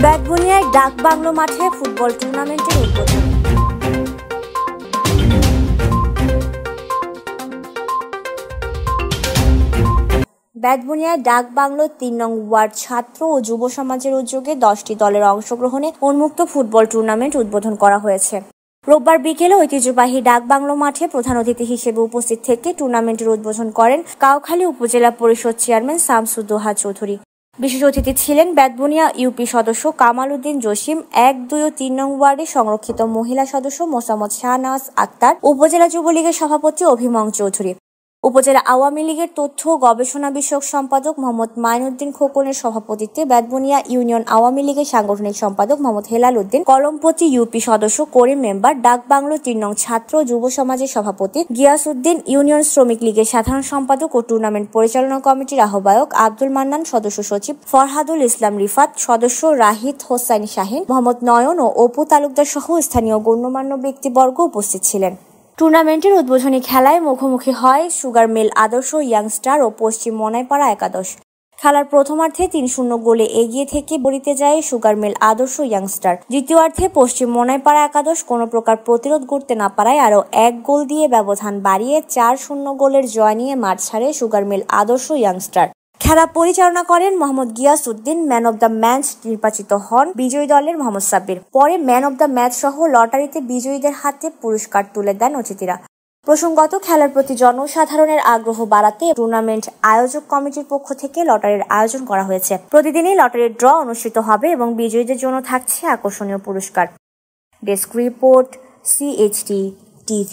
ব্যাটবুনিয়ায় ডাক বাংলো মাঠে ফুটবল টুর্নামেন্টের উদ্বোধন। ব্যাটবুনিয়ায় ডাক বাংলো ৩ নং ওয়ার্ড ছাত্র ও যুব সমাজের উদ্যোগে 10টি দলের অংশগ্রহণে উন্মুক্ত ফুটবল টুর্নামেন্ট উদ্বোধন করা হয়েছে। রোববার বিকেলে ঐতিহ্যবাহী ডাক বাংলো মাঠে প্রধান অতিথি হিসেবে উপস্থিত থেকে টুর্নামেন্টের উদ্বোধন করেন কাউখালী উপজেলা পরিষদ চেয়ারম্যান শামসুদ্দোহা চৌধুরী। বিশেষ অতিথি ছিলেন ব্যাটবুনিয়া ইউপি সদস্য কামাল উদ্দিন জসিম, 1, 2 ও 3 নং ওয়ার্ডে সংরক্ষিত মহিলা সদস্য মোসাম্মদ শাহনাজ আক্তার, উপজেলা যুবলীগের সভাপতি অভিমং চৌধুরী, উপজেলা আওয়ামী লীগের তথ্য ও গবেষণা বিষয়ক সম্পাদক মোহাম্মদ মাইনুদ্দিন খোকনের সভাপতিত্বে ব্যাটবুনিয়া ইউনিয়ন আওয়ামী লীগের সাংগঠনিক সম্পাদক মোহাম্মদ হেলাল উদ্দিন, কলমপতি ইউপি সদস্য করিম মেম্বার, ডাক বাংলো 3 নং ছাত্র যুব সমাজের সভাপতি গিয়াস উদ্দিন, ইউনিয়ন শ্রমিক লীগের সাধারণ সম্পাদক ও টুর্নামেন্ট পরিচালনা কমিটির আহ্বায়ক আব্দুল মান্নান, সদস্য সচিব ফরহাদুল ইসলাম রিফাত, সদস্য রাহিদ হোসাইন শাহিন, মোহাম্মদ নয়ন ও অপু তালুকদার সহ স্থানীয় গণ্যমান্য ব্যক্তিবর্গ উপস্থিত ছিলেন। টুর্নামেন্টের উদ্বোধনী খেলায় মুখোমুখি হয় সুগার মিল আদর্শ ইয়াংস্টার ও পশ্চিম মনাইপাড়া একাদশ। খেলার প্রথমার্ধে 3-0 গোলে এগিয়ে থেকে বরিতে যায় সুগার মিল আদর্শ ইয়াংস্টার। দ্বিতীয়ার্ধে পশ্চিম মনাইপাড়া একাদশ কোনো প্রকার প্রতিরোধ করতে না পারায় আরও 1 গোল দিয়ে ব্যবধান বাড়িয়ে 4-0 গোলের জয় নিয়ে মাঠ ছাড়ে সুগার মিল আদর্শ ইয়াংস্টার। খেলা পরিচালনা করেন Mohammad Gias Uddin. Man of the match নির্বাচিত হন বিজয়ী দলের মোহাম্মদ সাব্বির। পরে ম্যান অব দ্য ম্যাচ সহ লটারিতে বিজয়ীদের হাতে পুরস্কার তুলে দেন অতিথিরা। প্রসঙ্গত, খেলার প্রতি জনসাধারণের আগ্রহ বাড়াতে টুর্নামেন্ট আয়োজক কমিটির পক্ষ থেকে লটারির আয়োজন করা হয়েছে। প্রতিদিনই লটারির ড্র অনুষ্ঠিত হবে এবং বিজয়ীদের জন্য থাকছে আকর্ষণীয় পুরস্কার। Desk report, CHT TV।